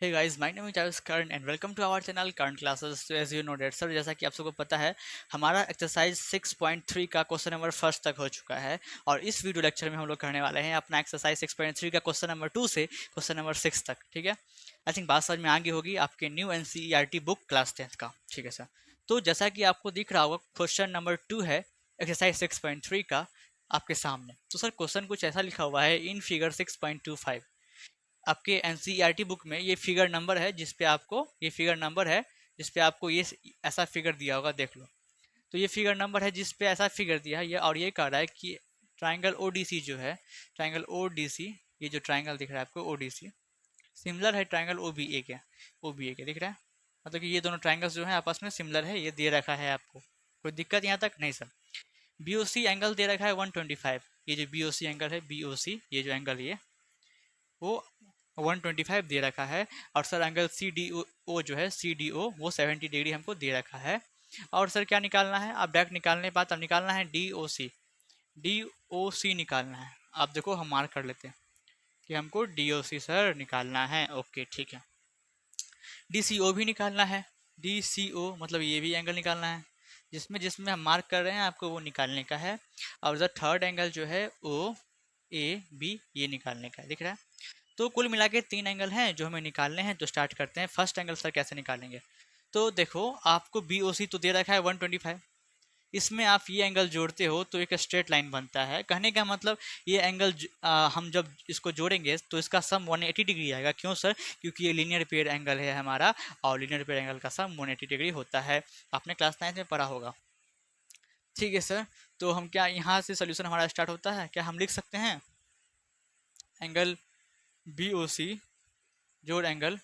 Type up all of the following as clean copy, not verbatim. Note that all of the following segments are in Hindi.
Hey guys, my name is Ayush Karn and welcome to our channel Karn classes. तो as you know that sir, जैसा कि आप सबको पता है, हमारा एक्सरसाइज 6.3 का क्वेश्चन नंबर फर्स्ट तक हो चुका है। और इस वीडियो लेक्चर में हम लोग करने वाले हैं अपना एक्सरसाइज 6.3 का क्वेश्चन नंबर 2 से क्वेश्चन नंबर 6 तक। ठीक है, आई थिंक बात समझ में आगे होगी आपके new NCERT book class 10th का। ठीक है सर, तो जैसा कि आपको दिख रहा होगा, क्वेश्चन नंबर 2 है एक्सरसाइज 6.3 का आपके सामने। तो सर क्वेश्चन कुछ ऐसा लिखा हुआ है इन फिगर 6.25। आपके एनसीईआरटी बुक में ये फिगर नंबर है जिस पे आपको ये ऐसा फिगर दिया होगा, देख लो। तो ये फिगर नंबर है जिस पे ऐसा फिगर दिया है ये, और ये कह रहा है कि ट्राइंगल ओडीसी जो है, ट्राइंगल ओडीसी, ये जो ट्राइंगल दिख रहा है आपको ओडीसी, सिमिलर है ट्राइंगल ओबीए के। ओबीए के दिख रहा है, मतलब कि ये दोनों ट्राइंगल्स जो है आपस में सिमिलर है, ये दे रखा है आपको। कोई दिक्कत यहाँ तक नहीं सर। बीओसी एंगल दे रखा है 125। ये जो बीओसी एंगल है, बीओसी ये जो एंगल ये वो 125 दे रखा है। और sir angle C D O जो है, सी डी ओ वो 70 डिग्री हमको दे रखा है। और सर क्या निकालना है, आप डायरेक्ट निकालने के बाद अब निकालना है डी ओ सी। डी ओ सी निकालना है। आप देखो हम मार्क कर लेते हैं कि हमको डी ओ सी सर निकालना है। ओके ठीक है, डी सी ओ भी निकालना है। डी सी ओ मतलब ये भी एंगल निकालना है, जिसमें जिसमें हम मार्क कर रहे हैं आपको वो निकालने का है। और द थर्ड एंगल जो है ओ ए बी, ये निकालने का है, दिख रहा है। तो कुल मिला के 3 एंगल हैं जो हमें निकालने हैं। तो स्टार्ट करते हैं। फर्स्ट एंगल सर कैसे निकालेंगे, तो देखो आपको बी ओ सी तो दे रखा है 125। इसमें आप ये एंगल जोड़ते हो तो एक स्ट्रेट लाइन बनता है। कहने का मतलब ये एंगल हम जब इसको जोड़ेंगे तो इसका सम 180 डिग्री आएगा। क्यों सर, क्योंकि ये लीनियर पेयर एंगल है हमारा, और लीनियर पेयर एंगल का सम 180 डिग्री होता है। आपने क्लास 9 में पढ़ा होगा। ठीक है सर, तो हम क्या यहाँ से सोल्यूशन हमारा स्टार्ट होता है, क्या हम लिख सकते हैं एंगल बी ओ सी जोड़ एंगल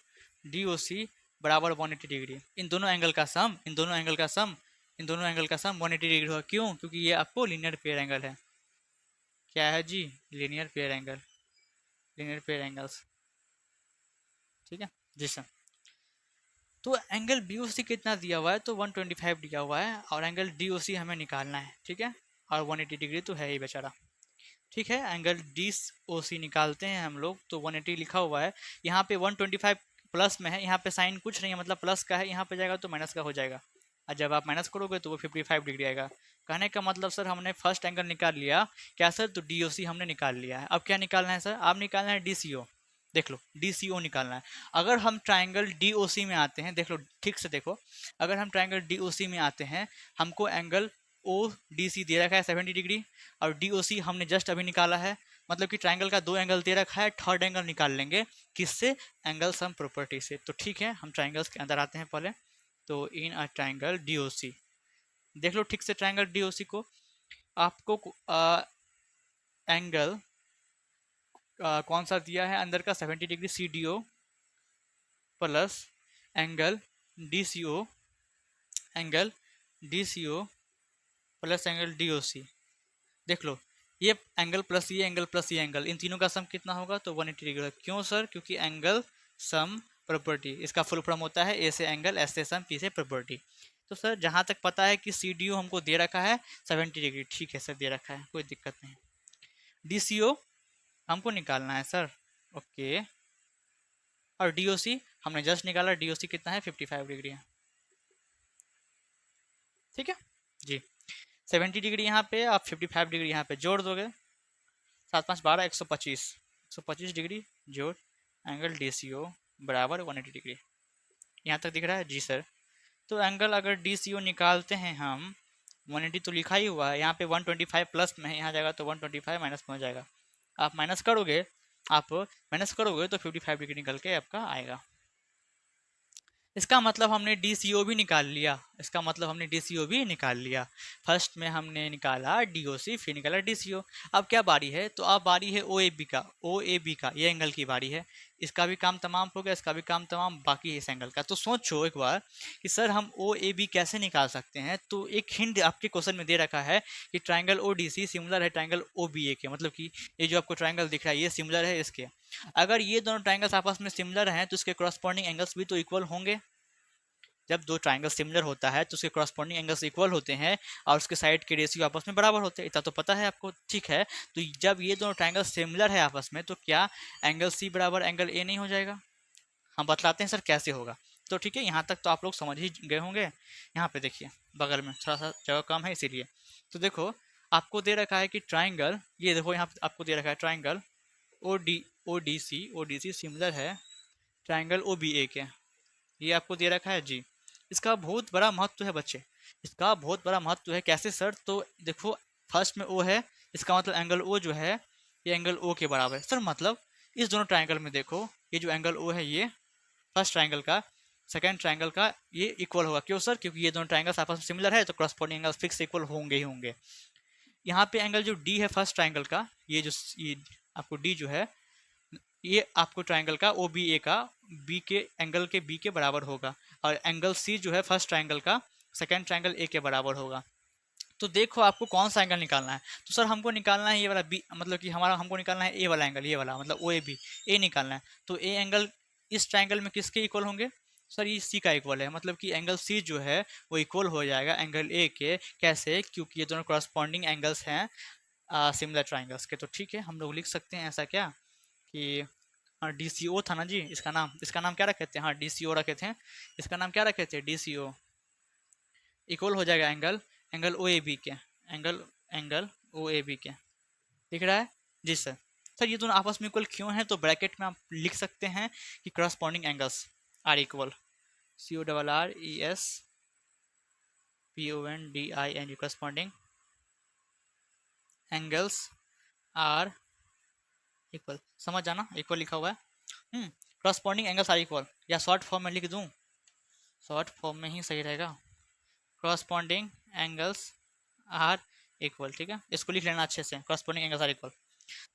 डी ओ सी बराबर 180 डिग्री। इन दोनों एंगल का सम 180 डिग्री होगा। क्यों, क्योंकि ये आपको लीनियर पेयर एंगल है। क्या है जी, linear pair angle, linear pair angles. ठीक है जी सर। तो एंगल बी ओ सी कितना दिया हुआ है, तो 125 दिया हुआ है, और एंगल डी ओ सी हमें निकालना है। ठीक है, और 180 डिग्री तो है ही बेचारा। ठीक है, एंगल डी ओ सी निकालते हैं हम लोग। तो 180 लिखा हुआ है, यहाँ पे 125 प्लस में है, यहाँ पे साइन कुछ नहीं है, मतलब प्लस का है, यहाँ पे जाएगा तो माइनस का हो जाएगा। और जब आप माइनस करोगे तो वो 55 डिग्री आएगा। कहने का मतलब सर हमने फर्स्ट एंगल निकाल लिया। क्या सर, तो डी ओ सी हमने निकाल लिया है। अब क्या निकालना है सर, आप निकालना है डी सी ओ। देख लो डी सी ओ निकालना है। अगर हम ट्राइंगल डी ओ सी में आते हैं, देख लो ठीक से देखो, अगर हम ट्राइंगल डी ओ सी में आते हैं, हमको एंगल ओ डी सी दे रखा है 70 डिग्री, और डी ओ सी हमने जस्ट अभी निकाला है। मतलब कि ट्राइंगल का 2 एंगल दे रखा है, थर्ड एंगल निकाल लेंगे किससे, एंगल सम प्रॉपर्टी से। तो ठीक है, हम ट्राइंगल्स के अंदर आते हैं पहले। तो in a triangle D O C, देख लो ठीक से ट्राइंगल डी ओ सी को। आपको एंगल कौन सा दिया है अंदर का, 70 degree C D O plus angle D C O, angle D C O plus angle D O C. देख लो ये एंगल प्लस ये एंगल प्लस ये एंगल, इन तीनों का सम कितना होगा, तो 180 डिग्री होगा। क्यों सर, क्योंकि एंगल सम प्रॉपर्टी, इसका फुल फॉर्म होता है ए से एंगल, एस से सम, पी से प्रॉपर्टी। तो सर जहाँ तक पता है कि सी डी ओ हमको दे रखा है 70 डिग्री, ठीक है सर दे रखा है, कोई दिक्कत नहीं। डी सी ओ हमको निकालना है सर, ओके। और डी ओ सी हमने जस्ट निकाला, डी ओ सी कितना है 55 डिग्री है। ठीक है जी, 70 डिग्री यहाँ पे, आप 55 डिग्री यहाँ पे जोड़ दोगे, 7 5 12 125 डिग्री जोड़ एंगल डी सी ओ बराबर 180 डिग्री। यहाँ तक दिख रहा है जी सर। तो एंगल अगर डी सी ओ निकालते हैं हम, 180 तो लिखा ही हुआ है, यहाँ पे 125 प्लस में है, यहाँ जाएगा तो 125 माइनस में हो जाएगा। आप माइनस करोगे तो 55 डिग्री निकल के आपका आएगा। इसका मतलब हमने डी सी ओ भी निकाल लिया, फर्स्ट में हमने निकाला डी ओ सी, फिर निकाला डी सी ओ। अब क्या बारी है, तो अब बारी है ओ ए बी का, ये एंगल की बारी है। इसका भी काम तमाम हो गया, इसका भी काम तमाम, बाकी है इस एंगल का। तो सोचो एक बार कि सर हम ओ ए बी कैसे निकाल सकते हैं। तो एक हिंट आपके क्वेश्चन में दे रखा है कि triangle O D C similar है ट्राइंगल ओ बी ए के, मतलब कि ये जो आपको ट्राइंगल दिख रहा है ये सिमिलर है इसके। अगर ये दोनों ट्राइंगल्स आपस में सिमिलर हैं तो इसके करस्पॉन्डिंग एंगल्स भी तो इक्वल होंगे। जब दो ट्राइंगल सिमिलर होता है तो उसके करस्पॉन्डिंग एंगल्स इक्वल होते हैं, और उसके साइड के रेशियो आपस में बराबर होते हैं, इतना तो पता है आपको। ठीक है, तो जब ये दोनों ट्राइंगल सिमिलर है आपस में, तो क्या एंगल सी बराबर एंगल ए नहीं हो जाएगा। हम बतलाते हैं सर कैसे होगा। तो ठीक है, यहाँ तक तो आप लोग समझ ही गए होंगे। यहाँ पे देखिए बगल में थोड़ा सा जगह कम है इसीलिए। तो देखो आपको दे रखा है कि ट्राइंगल, ये देखो यहाँ पे आपको दे रखा है triangle O D C similar है ट्राइंगल ओ बी ए के, ये आपको दे रखा है जी। इसका बहुत बड़ा महत्व है बच्चे, इसका बहुत बड़ा महत्व है। कैसे सर? तो देखो फर्स्ट में ओ है, इसका मतलब एंगल ओ जो है ये एंगल ओ के बराबर है सर। मतलब इस दोनों ट्राइंगल में देखो ये जो एंगल ओ है ये फर्स्ट ट्राइंगल का सेकंड ट्राइंगल का ये इक्वल होगा। क्यों सर? क्योंकि ये दोनों ट्राइंगल्स आपस में सिमिलर है तो क्रॉसपोंडिंग एंगल फिक्स इक्वल होंगे ही होंगे। यहाँ पे एंगल जो डी है फर्स्ट ट्राइंगल का, ये आपको डी जो है ये आपको ट्राइंगल का ओ बी ए का बी के एंगल के बी के बराबर होगा, और एंगल सी जो है फर्स्ट ट्राइंगल का सेकंड ट्राइंगल ए के बराबर होगा। तो देखो आपको कौन सा एंगल निकालना है। तो सर हमको निकालना है ये वाला बी, मतलब कि हमारा हमको निकालना है ए वाला एंगल, ये वाला मतलब ओ ए बी, ए निकालना है। तो ए एंगल इस ट्राइंगल में किसके इक्वल होंगे सर? ये सी का इक्वल है, मतलब कि एंगल सी जो है वो इक्वल हो जाएगा एंगल ए के। कैसे? क्योंकि ये दोनों करस्पॉन्डिंग एंगल्स हैं सिमिलर ट्राइंगल्स के। तो ठीक है, हम लोग लिख सकते हैं ऐसा क्या कि डी सी ओ था ना जी इसका नाम क्या रखे थे? हाँ डी सी ओ रखे थे। इसका नाम क्या रखे थे? डी सी ओ। इक्वल हो जाएगा angle angle O A B के, angle angle O A B के। दिख रहा है जी सर। सर ये दोनों आपस में इक्वल क्यों हैं? तो ब्रैकेट में आप लिख सकते हैं कि corresponding angles are equal, C O double R E S P O N D I N, corresponding angles are equal. समझ जाना, इक्वल लिखा हुआ है। करस्पॉन्डिंग एंगल्स आर इक्वल, या शॉर्ट फॉर्म में लिख दूं? शॉर्ट फॉर्म में ही सही रहेगा, करस्पॉन्डिंग एंगल्स आर इक्वल। ठीक है, इसको लिख लेना अच्छे से, करस्पॉन्डिंग एंगल्स आर इक्वल।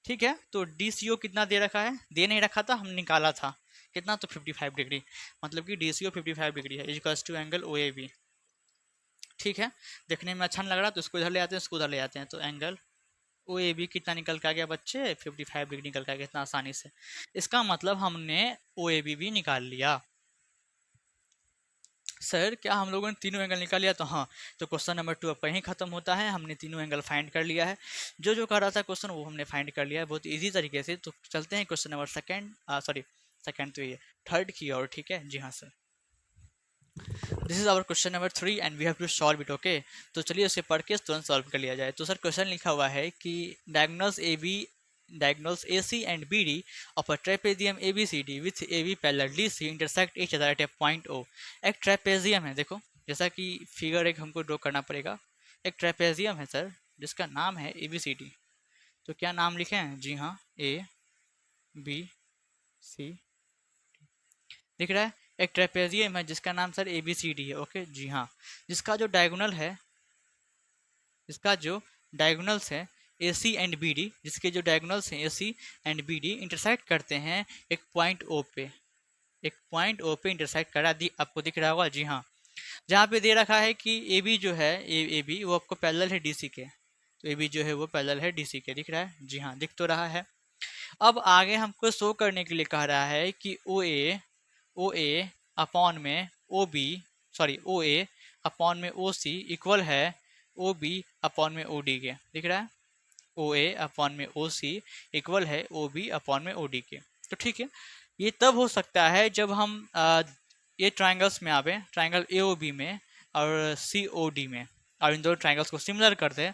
ठीक है, तो डी सी ओ कितना दे रखा है? दे नहीं रखा था, हम निकाला था कितना, तो 55 डिग्री, मतलब कि डी सी ओ 55 डिग्री है equals to angle O A B. ठीक है, देखने में अच्छा नहीं लग रहा तो इसको इधर ले आते हैं, इसको उधर ले आते हैं। तो एंगल ओ ए बी कितना निकल के आ गया बच्चे? 55 डिग्री निकल के आ गया इतना आसानी से। इसका मतलब हमने ओ ए बी भी निकाल लिया। सर क्या हम लोगों ने तीनों एंगल निकाल लिया? तो हाँ, तो क्वेश्चन नंबर 2 अब कहीं खत्म होता है, हमने तीनों एंगल फाइंड कर लिया है। जो जो कर रहा था क्वेश्चन वो हमने फाइंड कर लिया है बहुत इजी तरीके से। तो चलते हैं क्वेश्चन नंबर सेकंड तो ये थर्ड की ओर। ठीक है जी हाँ sir, this is our question number 3 and we have to solve it. Okay, तो चलिए उसे पढ़ के तुरंत सॉल्व कर लिया जाए। तो सर क्वेश्चन लिखा हुआ है कि diagonals AC and BD of a trapezium ABCD with AB parallel DC intersect each other at a point O। एक ट्रेपेजियम है, देखो जैसा कि फिगर एक हमको ड्रॉ करना पड़ेगा। एक ट्रेपेजियम है सर जिसका नाम है ABCD। तो क्या नाम लिखे हैं? जी हाँ, ABC दिख रहा है। एक ट्रेपेजियम है जिसका नाम सर ABCD है। ओके जी हाँ, जिसका जो डायगोनल है, इसका जो डायगोनल्स है AC एंड BD, जिसके जो डायगोनल्स हैं AC एंड BD इंटरसेक्ट करते हैं एक पॉइंट O पे, एक पॉइंट O पे इंटरसेक्ट करा दी, आपको दिख रहा होगा जी हाँ। जहाँ पे दे रखा है कि AB जो है AB वो आपको पैरेलल है DC के, तो AB जो है वो पैरेलल है DC के। दिख रहा है जी हाँ, दिख तो रहा है। अब आगे हमको शो करने के लिए कह रहा है कि OA अपॉन में OB, सॉरी OA अपॉन में OC इक्वल है OB अपॉन में OD के। दिख रहा है, OA अपॉन में OC इक्वल है OB अपॉन में OD के। तो ठीक है, ये तब हो सकता है जब हम ये ट्राइंगल्स में आवे, ट्राइंगल AOB में और COD में, और इन दो ट्राइंगल्स को सिमिलर कर दे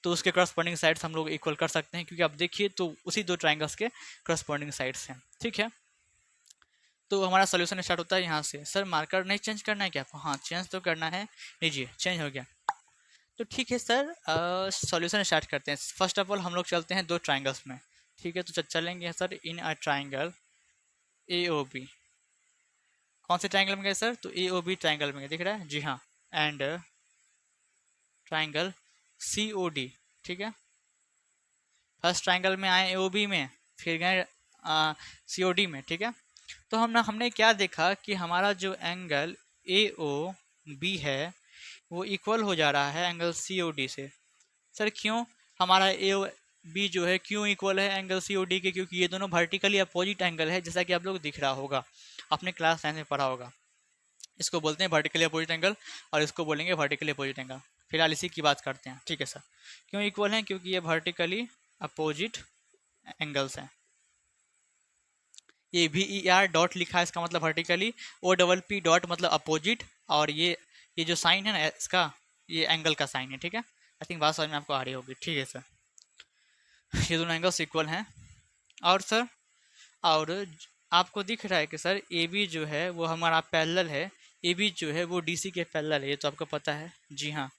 तो उसके करस्पॉन्डिंग साइड्स हम लोग इक्वल कर सकते हैं, क्योंकि आप देखिए तो उसी दो ट्राइंगल्स के करस्पॉन्डिंग साइड्स हैं। ठीक है, तो हमारा सोल्यूशन स्टार्ट होता है यहाँ से। सर मार्कर नहीं चेंज करना है क्या आपको? हाँ चेंज तो करना है, लीजिए चेंज हो गया। तो ठीक है सर, सॉल्यूशन स्टार्ट करते हैं। फर्स्ट ऑफ ऑल हम लोग चलते हैं दो ट्राइंगल्स में। ठीक है, तो चलेंगे sir in a triangle AOB। कौन से ट्राइंगल में गए सर? तो AOB ट्राइंगल में गए, दिख रहा है जी हाँ। And triangle COD। ठीक है, फर्स्ट ट्राइंगल में आए AOB में, फिर गए COD में। ठीक है, तो हमने क्या देखा कि हमारा जो एंगल AOB है वो इक्वल हो जा रहा है एंगल COD से। सर क्यों? हमारा AOB जो है क्यों इक्वल है एंगल COD के? क्योंकि ये दोनों वर्टिकली अपोजिट एंगल है, जैसा कि आप लोग दिख रहा होगा, आपने क्लास 9 में पढ़ा होगा। इसको बोलते हैं वर्टिकली अपोजिट एंगल और इसको बोलेंगे वर्टिकली अपोजिट एंगल। फिलहाल इसी की बात करते हैं। ठीक है सर, क्यों इक्वल हैं? क्योंकि ये वर्टिकली अपोजिट एंगल्स हैं। AVER डॉट लिखा है, इसका मतलब वर्टिकली, OPP डॉट मतलब अपोजिट, और ये जो साइन है ना इसका, ये एंगल का साइन है, ठीक है। आई थिंक बात समझ में आपको आ रही होगी, ठीक है सर। ये दोनों एंगल्स इक्वल हैं। और सर, और आपको दिख रहा है कि सर ए बी जो है वो हमारा पैरेलल है, ए बी जो है वो डी सी के पैरेलल है, ये तो आपको पता है। जी हाँ,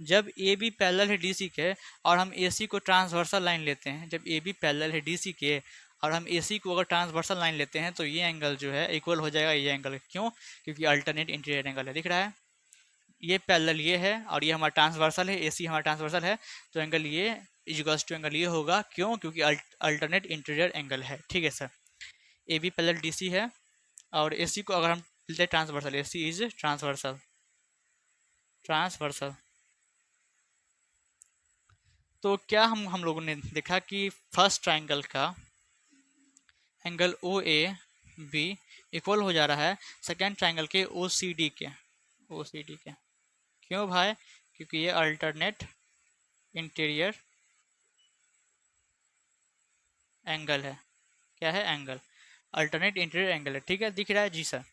जब ए बी पैरेलल है डी सी के और हम ए सी को ट्रांसवर्सल लाइन लेते हैं, जब ए बी पैरेलल है डी सी के और हम ए सी को अगर ट्रांसवर्सल लाइन लेते हैं तो ये एंगल जो है इक्वल हो जाएगा ये एंगल। क्यों? क्योंकि अल्टरनेट इंटीरियर एंगल है, दिख रहा है। ये पैरेलल ये है और ये हमारा ट्रांसवर्सल है, ए सी हमारा ट्रांसवर्सल है, तो एंगल ये इक्वल्स टू एंगल ये होगा। क्यों? क्योंकि अल्टरनेट इंटीरियर एंगल है, ठीक है sir. A B parallel D C है और ए सी को अगर हम लेते हैं transversal, A C is transversal, transversal, तो क्या हम लोगों ने देखा कि फर्स्ट ट्राइंगल का angle O A B equal हो जा रहा है सेकेंड ट्राइंगल के ओ सी डी के, ओ सी डी के। क्यों भाई? क्योंकि ये अल्टरनेट इंटीरियर एंगल है। क्या है? एंगल, अल्टरनेट इंटीरियर एंगल है, ठीक है। दिख रहा है? जी सर।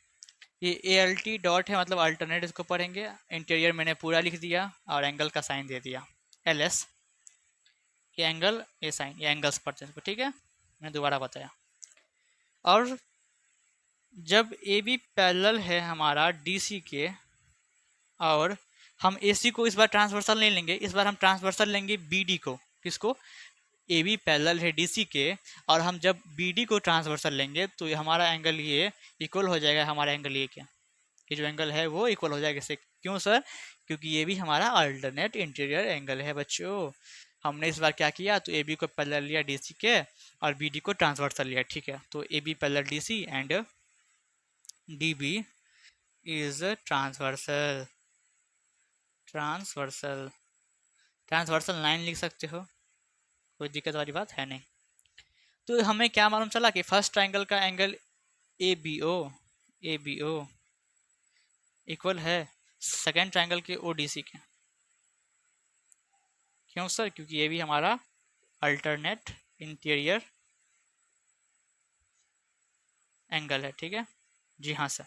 ये ए एल टी डॉट है, मतलब अल्टरनेट, इसको पढ़ेंगे। इंटीरियर मैंने पूरा लिख दिया और एंगल का साइन दे दिया एल एस, ये एंगल, ये साइन, ये एंगल्स पढ़ते हैं, ठीक है। मैंने दोबारा बताया। और जब ए बी पैरेलल है हमारा डी सी के और हम ए सी को इस बार ट्रांसवर्सल नहीं लेंगे, इस बार हम ट्रांसवर्सल लेंगे बी डी को। किसको? ए बी पैरेलल है डी सी के और हम जब बी डी को ट्रांसवर्सल लेंगे तो ये हमारा एंगल ये इक्वल हो जाएगा हमारा एंगल ये, क्या ये जो एंगल है वो इक्वल हो जाएगा इससे। क्यों सर? क्योंकि ये भी हमारा अल्टरनेट इंटीरियर एंगल है बच्चों। हमने इस बार क्या किया, तो ए बी को पैरेलल लिया डी सी के और बी डी को ट्रांसवर्सल लिया, ठीक है। तो A B parallel D C and D B is transversal, transversal, transversal line लिख सकते हो, कोई दिक्कत वाली बात है नहीं। तो हमें क्या मालूम चला कि फर्स्ट ट्राइंगल का angle A B O, A B O equal है सेकेंड ट्राइंगल के ओ डी सी के। क्यों सर? क्योंकि ये भी हमारा अल्टरनेट इंटीरियर एंगल है, ठीक है। जी हाँ सर।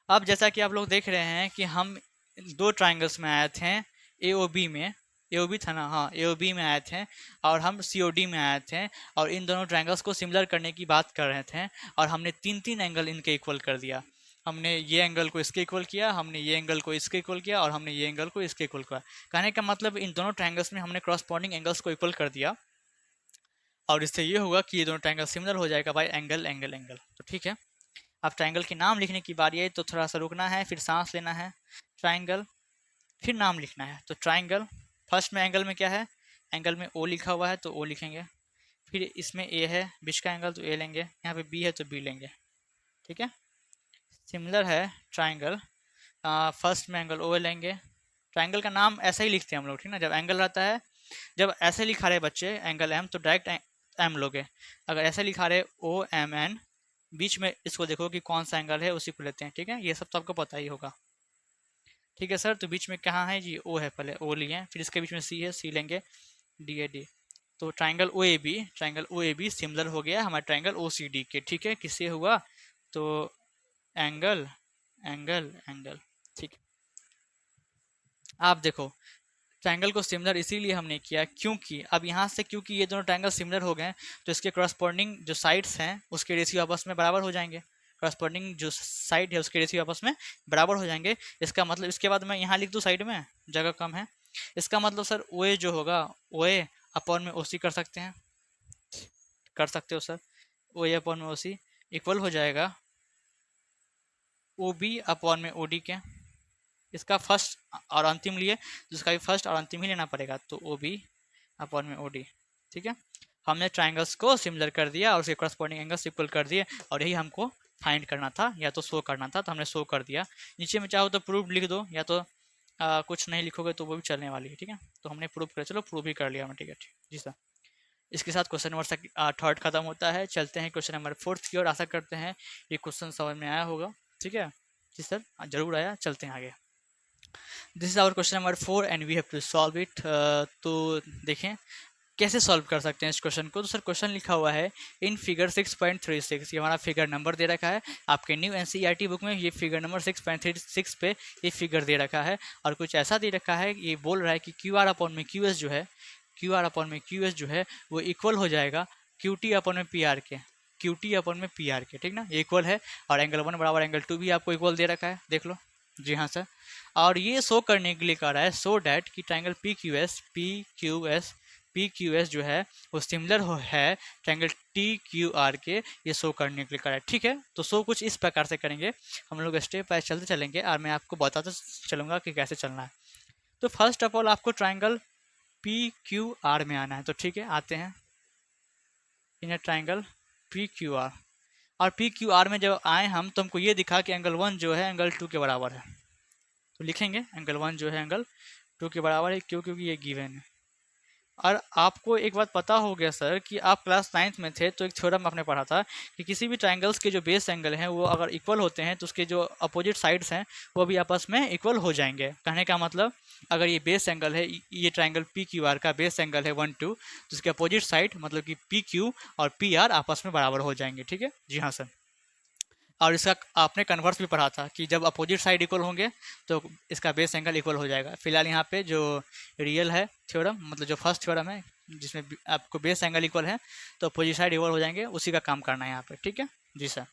अब जैसा कि आप लोग देख रहे हैं कि हम दो ट्राइंगल्स में आए थे, ए ओ बी में, ए ओ बी था ना, हाँ ए ओ बी में आए थे और हम सी ओ डी में आए थे और इन दोनों ट्राइंगल्स को सिमिलर करने की बात कर रहे थे और हमने तीन तीन एंगल इनके इक्वल कर दिया। हमने ये एंगल को इसके इक्वल किया, हमने ये एंगल को इसके इक्वल किया और हमने ये एंगल को इसके इक्वल किया। कहने का मतलब इन दोनों ट्राइंगल्स में हमने क्रॉसपॉन्डिंग एंगल्स को इक्वल कर दिया और इससे ये होगा कि ये दोनों ट्राइंगल सिमिलर हो जाएगा बाय एंगल एंगल एंगल। तो ठीक है, अब ट्राइंगल के नाम लिखने की बारी है, तो थोड़ा सा रुकना है, फिर सांस लेना है। ट्राइंगल, फिर नाम लिखना है। तो ट्राइंगल, फर्स्ट में एंगल में क्या है, एंगल में ओ लिखा हुआ है तो ओ लिखेंगे। फिर इसमें ए है बीच का एंगल तो ए लेंगे, यहाँ पे बी है तो बी लेंगे, ठीक है। सिमिलर है ट्राइंगल, फर्स्ट में एंगल ओ लेंगे। ट्राइंगल का नाम ऐसा ही लिखते हैं हम लोग, ठीक ना। जब एंगल रहता है, जब ऐसे लिखा रहे बच्चे एंगल एम तो डायरेक्ट एम लोगे। अगर ऐसे लिखा रहे ओ एम एन, बीच में इसको देखो कि कौन सा एंगल है, उसी को लेते हैं, ठीक है। ये सब तो आपको पता ही होगा, ठीक है सर। तो बीच में कहाँ है जी, ओ है, पहले ओ लिए, फिर इसके बीच में सी है, सी लेंगे, डी है, डी। तो triangle O A B, triangle O A B similar हो गया हमारा ट्राइंगल ओ सी डी के, ठीक है। किससे हुआ? तो एंगल एंगल एंगल, ठीक। आप देखो, ट्रायंगल को सिमिलर इसीलिए हमने किया क्योंकि अब यहाँ से, क्योंकि ये दोनों ट्रायंगल सिमिलर हो गए तो इसके करस्पॉन्डिंग जो साइड्स हैं उसके रेशियो आपस में बराबर हो जाएंगे। करस्पॉन्डिंग जो साइड है उसके रेशियो आपस में बराबर हो जाएंगे। इसका मतलब, इसके बाद मैं यहाँ लिख दूँ साइड में, जगह कम है, इसका मतलब सर ओ ए जो होगा, ओ ए अपॉन में ओ सी कर सकते हैं, कर सकते हो सर। ओ ए अपॉन में ओ सी इक्वल हो जाएगा ओ बी अपॉन में ओ डी के। इसका फर्स्ट और अंतिम लिए तो इसका भी फर्स्ट और अंतिम ही लेना पड़ेगा, तो ओ बी अपॉन में ओ डी, ठीक है। हमने ट्राइंगल्स को सिमिलर कर दिया और उसके करस्पॉन्डिंग एंगल्स इक्वल कर दिए और यही हमको फाइंड करना था या तो शो करना था, तो हमने शो कर दिया। नीचे में चाहो तो प्रूफ लिख दो, या तो कुछ नहीं लिखोगे तो वो भी चलने वाली है, ठीक है। तो हमने प्रूफ कर, चलो प्रूफ ही कर लिया हमने, ठीक है, ठीक जी सर। इसके साथ क्वेश्चन नंबर थर्ड खत्म होता है। चलते हैं क्वेश्चन नंबर फोर्थ की ओर। आशा करते हैं ये क्वेश्चन समझ में आया होगा, ठीक है जी सर, जरूर आया। चलते हैं आगे। This is our question number 4 and we have to solve it. तो देखें, कैसे सॉल्व कर सकते हैं इस क्वेश्चन को? तो सर क्वेश्चन लिखा हुआ है इन फिगर 6.36, ये हमारा फिगर नंबर दे रखा है आपके न्यू एनसीईआरटी बुक में। ये फिगर नंबर 6.36 पे ये फिगर दे रखा है और कुछ ऐसा दे रखा है, ये बोल रहा है कि क्यू आर अपॉन में क्यू एस जो है, क्यू आर अपॉन में क्यू एस जो है वो इक्वल हो जाएगा क्यू टी अपॉन में पी आर के, क्यू टी अपॉन में पी आर के, ठीक ना, ये इक्वल है। और एंगल 1 बराबर एंगल 2 भी आपको इक्वल दे रखा है, देख लो। जी हाँ सर। और ये शो करने के लिए कह रहा है सो डैट कि ट्राइंगल पी क्यू एस जो है वो सिमिलर है ट्राइंगल टी क्यू आर के, ये शो करने के लिए कह रहा है, ठीक है। तो शो कुछ इस प्रकार से करेंगे हम लोग, स्टेप बाय चलते चलेंगे और मैं आपको बताता चलूँगा कि कैसे चलना है। तो फर्स्ट ऑफ ऑल आपको ट्राइंगल पी क्यू आर में आना है, तो ठीक है आते हैं in a triangle P Q R. और पी क्यू आर में जब आए हम तो हमको ये दिखा कि एंगल 1 जो है एंगल 2 के बराबर है, तो लिखेंगे एंगल 1 जो है एंगल 2 के बराबर है, क्यों? क्योंकि ये गिवन है। और आपको एक बात पता हो गया सर कि आप क्लास 9th में थे तो एक थ्योरम आपने पढ़ा था कि किसी भी ट्राइंगल्स के जो बेस एंगल हैं वो अगर इक्वल होते हैं तो उसके जो अपोजिट साइड्स हैं वो भी आपस में इक्वल हो जाएंगे। कहने का मतलब अगर ये बेस एंगल है, ये ट्राइंगल पी क्यू आर का बेस एंगल है 1 2, तो उसके अपोजिट साइड मतलब कि पी क्यू और पी आर आपस में बराबर हो जाएंगे, ठीक है। जी हाँ सर। और इसका आपने कन्वर्स भी पढ़ा था कि जब अपोजिट साइड इक्वल होंगे तो इसका बेस एंगल इक्वल हो जाएगा। फिलहाल यहाँ पे जो रियल है थ्योरम, मतलब जो फर्स्ट थ्योरम है जिसमें आपको बेस एंगल इक्वल है तो अपोजिट साइड इक्वल हो जाएंगे, उसी का काम करना है यहाँ पे, ठीक है। जी सर।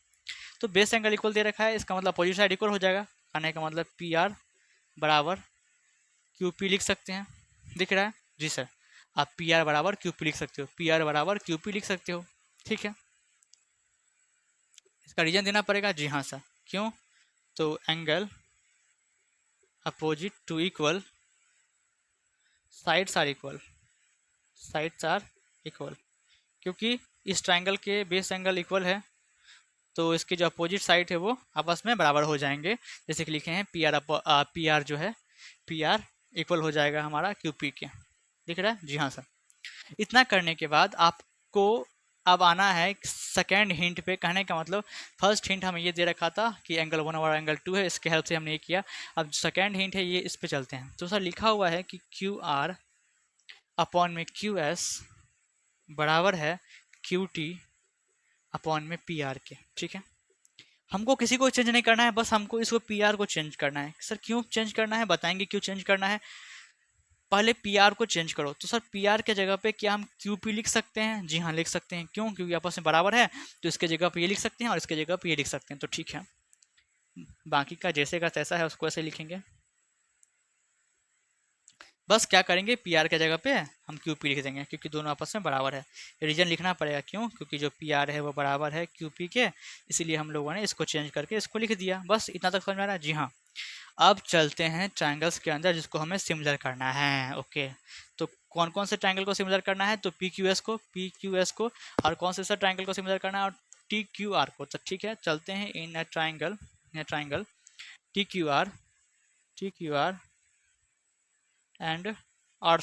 तो बेस एंगल इक्वल दे रखा है, इसका मतलब अपोजिट साइड इक्वल हो जाएगा, कहने का मतलब पी आर बराबर क्यू पी लिख सकते हैं, दिख रहा है? जी सर। आप पी आर बराबर क्यू पी लिख सकते हो, पी आर बराबर क्यू पी लिख सकते हो, ठीक है। इसका रीजन देना पड़ेगा, जी हाँ सर। क्यों? तो angle opposite to equal, sides are equal, sides are equal, क्योंकि इस ट्राइंगल के बेस एंगल इक्वल है तो इसके जो अपोजिट साइड है वो आपस में बराबर हो जाएंगे। जैसे कि लिखे हैं पी आर जो है पी आर इक्वल हो जाएगा हमारा क्यू पी के, दिख रहा है? जी हाँ सर। इतना करने के बाद आपको अब आना है सेकेंड हिंट पे। कहने का मतलब फर्स्ट हिंट हमें ये दे रखा था कि एंगल 1 और एंगल 2 है, इसके हेल्प से हमने ये किया। अब सेकेंड हिंट है ये, इस पे चलते हैं। तो सर लिखा हुआ है कि क्यू आर अपॉन में क्यू एस बराबर है क्यू टी अपॉन में पी आर के, ठीक है। हमको किसी को चेंज नहीं करना है, बस हमको इसको पी आर को चेंज करना है। सर क्यों चेंज करना है, बताएंगे क्यों चेंज करना है। पहले पी आर को चेंज करो। तो सर पी आर के जगह पे क्या हम क्यू पी लिख सकते हैं? जी हाँ लिख सकते हैं। क्यों? क्योंकि आपस में बराबर है, तो इसके जगह पे ये लिख सकते हैं और इसके जगह पे ये लिख सकते हैं, तो ठीक है। बाकी का जैसे का तैसा है उसको ऐसे लिखेंगे। बस क्या करेंगे, पी आर के जगह पे हम क्यू पी लिख देंगे क्योंकि दोनों आपस में बराबर है। रीजन लिखना पड़ेगा, क्यों? क्योंकि जो पी आर है वो बराबर है क्यू पी के, इसीलिए हम लोगों ने इसको चेंज करके इसको लिख दिया। बस इतना तक समझ में आ रहा है? जी हाँ। अब चलते हैं ट्राइंगल्स के अंदर जिसको हमें सिमिलर करना है। ओके, तो कौन कौन से ट्राइंगल को सिमिलर करना है? तो पी क्यू एस को, और कौन से ट्राइंगल को सिमिलर करना है? और टी क्यू आर को। तो ठीक है, चलते हैं in a triangle T Q R and और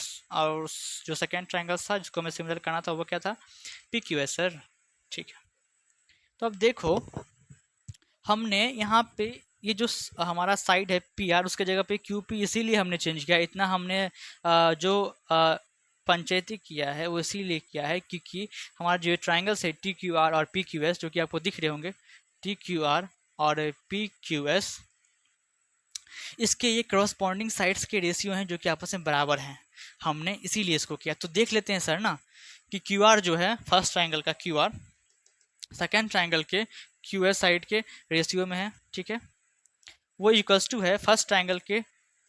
जो सेकेंड ट्राइंगल था जिसको हमें सिमिलर करना था वो क्या था? पी क्यू एस सर, ठीक है। तो अब देखो हमने यहाँ पे ये जो हमारा साइड है पी आर, उसके जगह पे क्यू पी इसीलिए हमने चेंज किया। इतना हमने जो पंचायती किया है वो इसीलिए किया है क्योंकि हमारा जो ट्राइंगल्स है टी क्यू आर और पी क्यू एस, जो कि आपको दिख रहे होंगे टी क्यू आर और पी क्यू एस, इसके ये करस्पॉन्डिंग साइड्स के रेशियो हैं जो कि आपस में बराबर हैं। हमने इसीलिए इसको किया। तो देख लेते हैं सर ना कि क्यू आर जो है फर्स्ट ट्राइंगल का क्यू आर सेकेंड ट्राइंगल के क्यू एस साइड के रेशियो में है, ठीक है। वो इक्वल्स टू है फर्स्ट ट्राइंगल के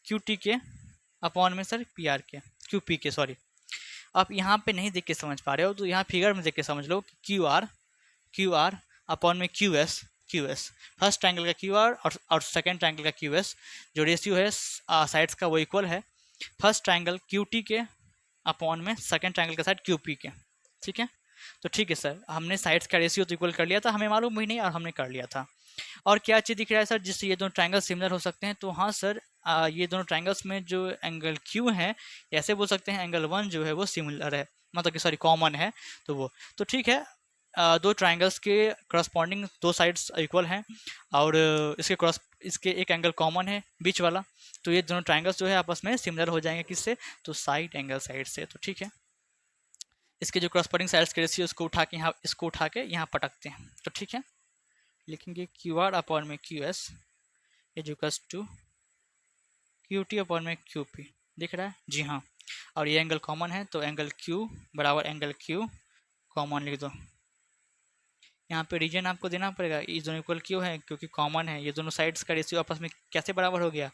क्यू टी के अपॉन में सर पी आर के, क्यू पी के, सॉरी। आप यहाँ पे नहीं देख के समझ पा रहे हो तो यहाँ फिगर में देख के समझ लो। क्यू आर अपॉन में क्यू एस फर्स्ट ट्राइंगल का क्यू आर और सेकेंड ट्राइंगल का क्यू एस, जो रेशियो है साइड्स का वो इक्वल है फर्स्ट ट्राइंगल क्यू टी के अपॉन में सेकेंड ट्राइंगल का साइड क्यू पी के, ठीक है। तो ठीक है सर, हमने साइड्स का रेशियो तो इक्वल कर लिया था, हमें मालूम ही नहीं और हमने कर लिया था। और क्या चीज़ दिख रहा है सर जिससे ये दोनों ट्राइंगल सिमिलर हो सकते हैं? तो हाँ सर, ये दोनों ट्राइंगल्स में जो एंगल क्यू है, ऐसे बोल सकते हैं एंगल 1 जो है वो सिमिलर है, मतलब कि सॉरी कॉमन है। तो वो तो ठीक है, दो ट्राइंगल्स के करस्पॉन्डिंग दो साइड्स इक्वल हैं और इसके एक एंगल कॉमन है बीच वाला, तो ये दोनों ट्राइंगल्स जो है आपस में सिमिलर हो जाएंगे किससे? तो साइड एंगल साइड से। तो ठीक है, इसके जो क्रॉसपरिंग साइड्स के रेशियो इसको उठा के यहाँ पटकते हैं। तो ठीक है, लिखेंगे क्यू आर अपॉन में Q S is equals to Q T upon में क्यू पी। दिख रहा है जी हाँ, और ये एंगल कॉमन है तो एंगल क्यू बराबर एंगल क्यू कॉमन लिख दो। यहाँ पे रीजन आपको देना पड़ेगा, ये दोनों इक्वल क्यों है, क्योंकि कॉमन है। ये दोनों साइड्स का रेशियो आपस में कैसे बराबर हो गया,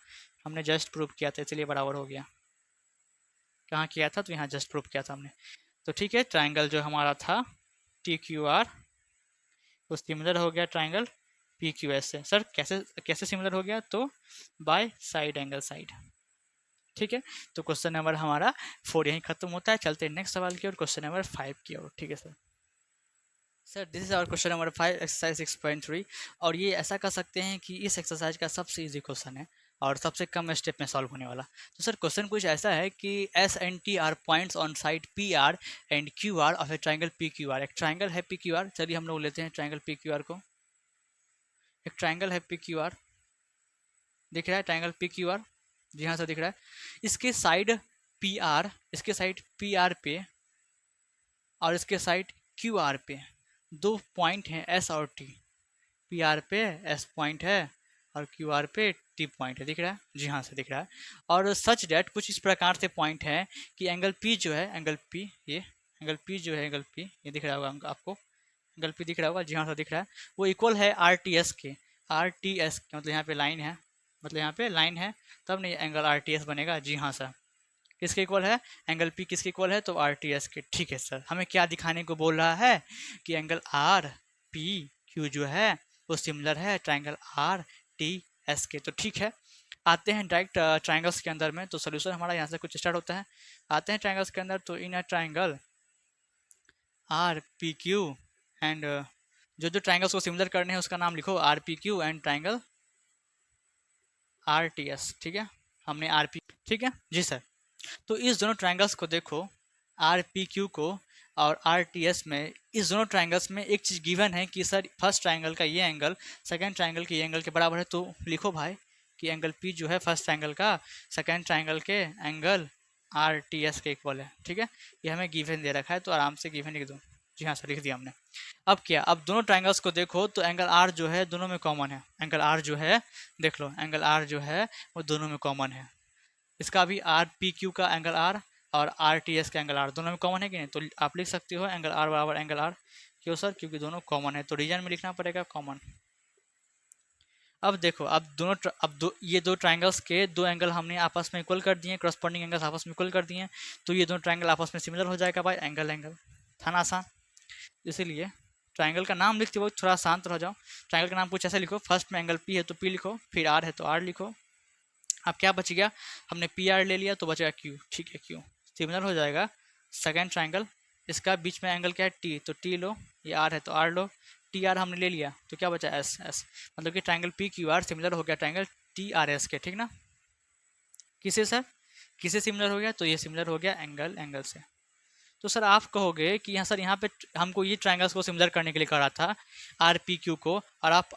हमने जस्ट प्रूव किया था इसलिए बराबर हो गया। कहाँ किया था, तो यहाँ जस्ट प्रूव किया था हमने। तो ठीक है, ट्राइंगल जो हमारा था टी क्यू आर वो सिमिलर हो गया ट्राइंगल पी क्यू एस से। सर कैसे कैसे सिमिलर हो गया, तो बाय साइड एंगल साइड। ठीक है, तो क्वेश्चन नंबर हमारा 4 यहीं खत्म होता है। चलते हैं नेक्स्ट सवाल की ओर, क्वेश्चन नंबर 5 की ओर। ठीक है sir. Sir this is our question number 5 exercise 6.3। और ये ऐसा कर सकते हैं कि इस एक्सरसाइज का सबसे इजी क्वेश्चन है और सबसे कम स्टेप में सॉल्व होने वाला। तो सर क्वेश्चन कुछ ऐसा है कि S and T R points on side P R and Q R of A triangle P Q are. एक ट्राइंगल है पी क्यू आर, चलिए हम लोग लेते हैं ट्राइंगल पी क्यू आर को। एक ट्राइंगल है पी क्यू आर, दिख रहा है ट्राइंगल पी क्यू आर, जी हाँ सर दिख रहा है। इसके साइड पी आर, इसके साइड पी आर पे और इसके साइड क्यू आर पे दो पॉइंट हैं एस और टी। पी आर पे एस पॉइंट है और क्यू आर पे टी पॉइंट है, दिख रहा है जी हाँ सर दिख रहा है। और सच डेट कुछ इस प्रकार से पॉइंट है कि एंगल पी जो है, एंगल पी, ये एंगल पी जो है, एंगल पी ये दिख रहा होगा आपको, एंगल पी दिख रहा होगा, जी हाँ सर दिख रहा है। वो इक्वल है आर टी एस के। आर टी एस के मतलब यहाँ पे लाइन है, मतलब यहाँ पे लाइन है, तब नहीं एंगल आर टी एस बनेगा, जी हाँ सर। किसके इक्वल है, एंगल पी किसके इक्वल है, तो आर टी एस के। ठीक है सर, हमें क्या दिखाने को बोल रहा है कि एंगल आर पी क्यू जो है वो सिमिलर है ट्राइंगल आर टी एस के। तो ठीक है, आते हैं डायरेक्ट ट्राइंगल्स के अंदर में। तो सोल्यूशन हमारा यहाँ से कुछ स्टार्ट होता है। आते हैं ट्राइंगल्स के अंदर, तो in a triangle R P Q and जो जो ट्राइंगल्स को सिमिलर करने हैं उसका नाम लिखो, are P Q and triangle R T S. ठीक है, हमने आर पी, ठीक है जी सर। तो इस दोनों ट्राइंगल्स को देखो, आर पी क्यू को और आर टी एस में, इस दोनों ट्राइंगल्स में एक चीज़ गिवन है कि सर फर्स्ट ट्राइंगल का ये एंगल सेकंड ट्राइंगल के ये एंगल के बराबर है। तो लिखो भाई कि एंगल पी जो है फर्स्ट ट्राइंगल का सेकंड ट्राइंगल के एंगल आर टी एस के इक्वल है। ठीक है, ये हमें गिवन दे रखा है तो आराम से गिवन लिख दो। जी हाँ सर लिख दिया हमने। अब क्या, अब दोनों ट्राइंगल्स को देखो तो एंगल आर जो है दोनों में कॉमन है। एंगल आर जो है, देख लो एंगल आर जो है वो दोनों में कॉमन है। इसका भी आर पी क्यू का एंगल आर और आर टी एस का एंगल आर दोनों में कॉमन है कि नहीं, तो आप लिख सकते हो एंगल आर बराबर एंगल आर। क्यों सर, क्योंकि दोनों कॉमन है, तो रीजन में लिखना पड़ेगा कॉमन। अब देखो, ये दो ट्राइंगल्स के दो एंगल हमने आपस में इक्वल कर दिए, क्रॉसपॉन्डिंग एंगल्स आपस में इक्वल कर दिए, तो ये दोनों ट्राइंगल आपस में सिमिलर हो जाएगा भाई, एंगल एंगल था ना आसान। इसीलिए ट्राइंगल का नाम लिखते वक्त थोड़ा शांत रह जाओ। ट्राइंगल का नाम कुछ ऐसे लिखो, फर्स्ट में एंगल पी है तो पी लिखो, फिर आर है तो आर लिखो। अब क्या बच गया, हमने पी आर ले लिया तो बचेगा क्यू। ठीक है, क्यू सिमिलर हो जाएगा सेकेंड ट्राइंगल, इसका बीच में एंगल क्या है टी, तो टी लो, ये आर है तो आर लो, टी आर हमने ले लिया तो क्या बचा एस। एस मतलब कि triangle P Q are similar हो गया ट्राइंगल टी आर एस के। ठीक ना, किसे सर, किसे सिमिलर हो गया, तो ये सिमिलर हो गया एंगल एंगल से। तो सर आप कहोगे कि यहाँ सर यहाँ पे हमको ये ट्राइंगल्स को सिमिलर करने के लिए कहा था आर पी क्यू को, और आप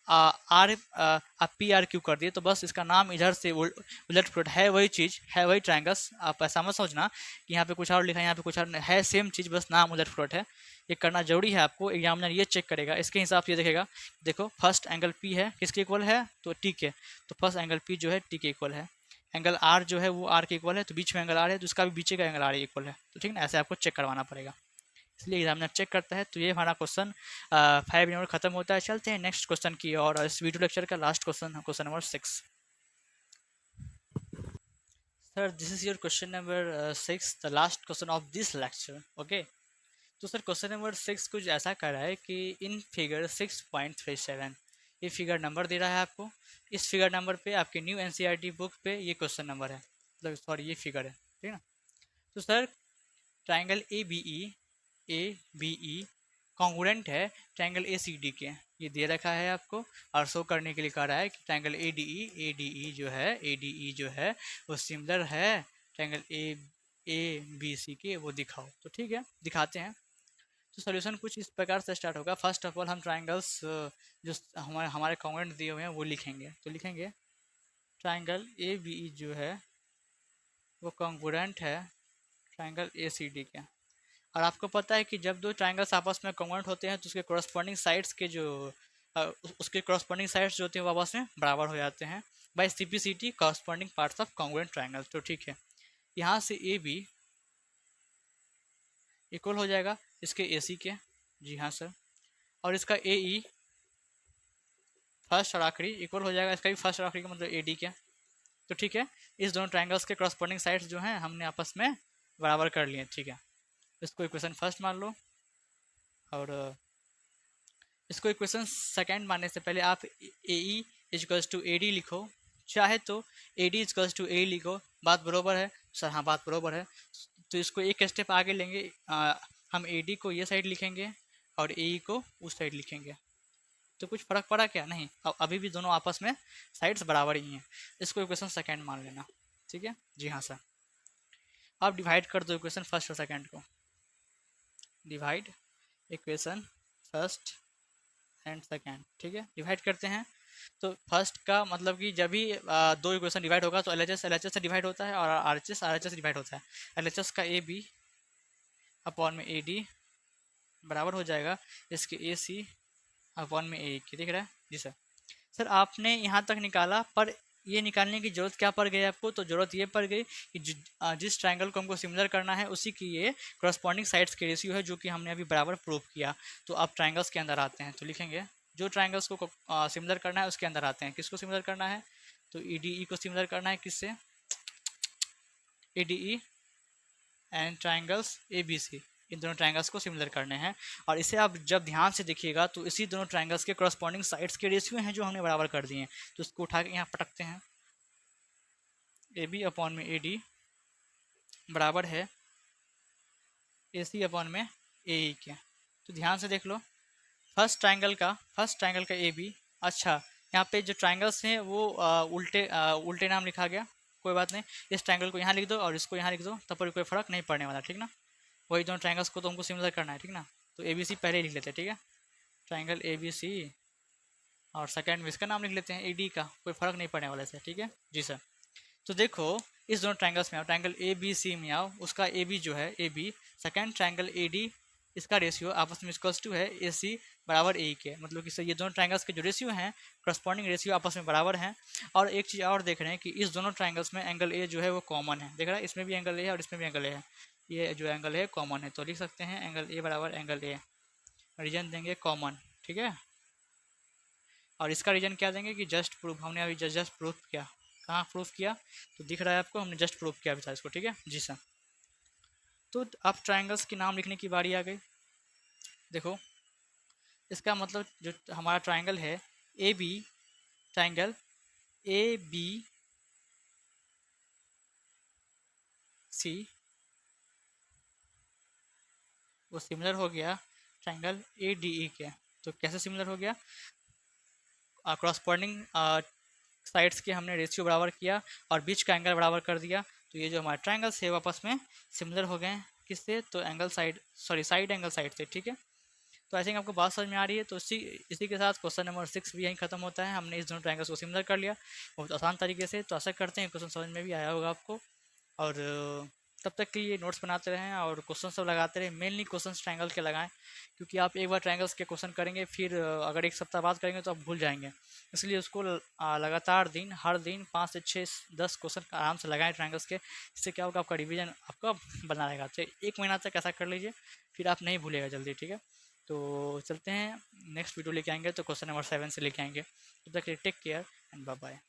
आप पी आर क्यू कर दिए, तो बस इसका नाम इधर से उलट पुलट है, वही चीज़ है, वही ट्राइंगल्स। आप ऐसा मत सोचना कि यहाँ पे कुछ और लिखा है यहाँ पे कुछ और है, सेम चीज़, बस नाम उलट पुलट है। ये करना जरूरी है आपको, एग्जामिनर ये चेक करेगा, इसके हिसाब से ये देखेगा। देखो फर्स्ट एंगल पी है किसके इक्वल है, तो टी के, तो फर्स्ट एंगल पी जो है टी के इक्वल है। एंगल आर जो है वो आर के इक्वल है, तो बीच में एंगल आर है तो उसका भी बीच का एंगल आर इक्वल है। तो ठीक ना, ऐसे आपको चेक करवाना पड़ेगा, इसलिए एग्जामिनर चेक करता है। तो ये हमारा क्वेश्चन 5 नंबर खत्म होता है। चलते हैं नेक्स्ट क्वेश्चन की और इस वीडियो लेक्चर का last question, question number 6। Sir this is your question number 6, the last question of this lecture. Okay, तो सर क्वेश्चन नंबर 6 कुछ ऐसा कर रहा है कि इन फिगर 6.37 ये फिगर नंबर दे रहा है आपको। इस फिगर नंबर पे आपके न्यू एनसीईआरटी बुक पे ये क्वेश्चन नंबर है, मतलब सॉरी ये फिगर है, ठीक ना। तो sir triangle A B E congruent है ट्राइंगल ए सी डी के, ये दे रखा है आपको। और शो करने के लिए कह रहा है कि ट्राइंगल ए डी ई जो है वो सिमिलर है ट्राइंगल ए बी सी के, वो दिखाओ। तो ठीक है, दिखाते हैं। तो सॉल्यूशन कुछ इस प्रकार से स्टार्ट होगा। फर्स्ट ऑफ ऑल हम ट्राइंगल्स जो हमारे कॉन्ग्रुएंट दिए हुए हैं वो लिखेंगे। तो लिखेंगे ट्राइंगल ए बी जो है वो कॉन्ग्रुएंट है ट्राइंगल ए सी डी के। और आपको पता है कि जब दो ट्राइंगल्स आपस में कॉन्ग्रुएंट होते हैं तो उसके कॉरस्पॉन्डिंग साइड्स के जो उसके कॉरस्पॉन्डिंग साइड्स जो होते हैं वो आपस में बराबर हो जाते हैं by CPCT, corresponding parts of congruent triangle. तो ठीक है, यहाँ से AB इक्वल हो जाएगा इसके AC के। जी हाँ सर। और इसका AE फर्स्ट और आखिरी इक्वल हो जाएगा इसका भी फर्स्ट और आखिरी का मतलब AD के। तो ठीक है, इस दोनों ट्राइंगल्स के कॉरस्पॉन्डिंग साइड्स जो हैं हमने आपस में बराबर कर लिए। ठीक है, इसको इक्वेशन फर्स्ट मान लो और इसको इक्वेशन सेकंड मानने से पहले आप AE इक्वल्स टू AD लिखो, चाहे तो AD इक्वल्स टू AE लिखो। बात बरोबर है सर? हाँ, बात बरोबर है। तो इसको एक स्टेप आगे लेंगे, हम AD को ये साइड लिखेंगे और AE को उस साइड लिखेंगे। तो कुछ फर्क पड़ा क्या? नहीं, अब अभी भी दोनों आपस में साइड्स बराबर ही हैं। इसको इक्वेशन सेकंड मान लेना। ठीक है, जी हाँ सर। आप डिवाइड कर दो इक्वेशन फर्स्ट और सेकंड को। Divide equation first and second. ठीक है, डिवाइड करते हैं। तो फर्स्ट का मतलब कि जब भी दो इक्वेशन डिवाइड होगा तो LHS से डिवाइड होता है और RHS से डिवाइड होता है। LHS का AB अपॉन में AD बराबर हो जाएगा इसके AC अपॉन में AE के। दिख रहा है? जी सर। सर आपने यहाँ तक निकाला, पर ये निकालने की जरूरत क्या पड़ गई आपको? तो जरूरत ये पड़ गई कि जिस ट्रायंगल को हमको सिमिलर करना है उसी की ये कॉरस्पॉन्डिंग साइड्स के रेशियो है, जो कि हमने अभी बराबर प्रूव किया। तो अब ट्रायंगल्स के अंदर आते हैं, तो लिखेंगे जो ट्रायंगल्स को सिमिलर करना है उसके अंदर आते हैं। किसको सिमिलर करना है? तो EDE को सिमिलर करना है। किससे? EDE एंड ट्रायंगल्स ABC, इन दोनों ट्रायंगल्स को सिमिलर करने हैं। और इसे आप जब ध्यान से देखिएगा तो इसी दोनों ट्रायंगल्स के कॉरस्पॉन्डिंग साइड्स के रेशियो हैं जो हमने बराबर कर दिए हैं। तो इसको उठा के यहाँ पटकते हैं। AB अपॉन में AD बराबर है AC अपॉन में AE के। तो ध्यान से देख लो, फर्स्ट ट्रायंगल का AB। अच्छा, यहाँ पे जो ट्रायंगल्स हैं वो उल्टे नाम लिखा गया, कोई बात नहीं। इस ट्रायंगल को यहाँ लिख दो और इसको यहाँ लिख दो, तब पर कोई फर्क नहीं पड़ने वाला। ठीक ना? वही दोनों ट्रायंगल्स को तो हमको सिमिलर करना है। ठीक ना? तो ABC पहले ही लिख लेते हैं। ठीक है, ट्रायंगल ABC और सेकंड में इसका नाम लिख लेते हैं AD का, कोई फर्क नहीं पड़ने वाला है। ठीक है जी सर। तो देखो, इस दोनों ट्रायंगल्स में आओ, ट्रायंगल ABC में आओ, उसका AB जो है AB, सेकंड ट्रायंगल AD, इसका रेशियो आपस में इक्वल्स टू है AC बराबर AE के। मतलब कि ये दोनों ट्रायंगल्स के जो रेशियो हैं, करस्पॉन्डिंग रेशियो आपस में बराबर हैं। और एक चीज़ और देख रहे हैं कि इस दोनों ट्रायंगल्स में एंगल A जो है वो कॉमन है। देख रहा है, इसमें भी एंगल A है और इसमें भी एंगल A है। ये जो एंगल है कॉमन है, तो लिख सकते हैं एंगल A बराबर एंगल A। रीजन देंगे कॉमन। ठीक है, और इसका रीजन क्या देंगे कि जस्ट प्रूफ। हमने अभी जस्ट प्रूफ किया। कहाँ प्रूफ किया? तो दिख रहा है आपको, हमने जस्ट प्रूफ किया अभी था इसको। ठीक है जी सर। तो अब ट्रायंगल्स के नाम लिखने की बारी आ गई। देखो, इसका मतलब जो हमारा ट्रायंगल है AB, ट्रायंगल ABC वो सिमिलर हो गया ट्रायंगल ADE के। तो कैसे सिमिलर हो गया? कॉरस्पॉन्डिंग साइड्स के हमने रेशियो बराबर किया और बीच का एंगल बराबर कर दिया। तो ये जो हमारे ट्रायंगल्स है वो आपस में सिमिलर हो गए। किससे? तो साइड एंगल साइड से। ठीक है, तो आई थिंक आपको बात समझ में आ रही है। तो इसी के साथ क्वेश्चन नंबर 6 भी यहीं खत्म होता है। हमने इस दोनों ट्रायंगल्स को सिमिलर कर लिया बहुत आसान तरीके से। तो आशा करते हैं क्वेश्चन समझ में भी आया होगा आपको। और तब तक के लिए नोट्स बनाते रहें और क्वेश्चन सब लगाते रहें। मेनली क्वेश्चन ट्रायंगल के लगाएं, क्योंकि आप एक बार ट्रायंगल्स के क्वेश्चन करेंगे फिर अगर एक सप्ताह बाद करेंगे तो आप भूल जाएंगे। इसलिए उसको लगातार हर दिन 5 से 6 10 क्वेश्चन आराम से लगाएं ट्रायंगल्स के। इससे क्या होगा, आपका रिवीजन आपका बना रहेगा। तो 1 महीना तक ऐसा कर लीजिए, फिर आप नहीं भूलेगा जल्दी। ठीक है, तो चलते हैं, नेक्स्ट वीडियो लेके आएंगे तो क्वेश्चन नंबर 7 से लेके आएंगे। तब तक take care and bye bye.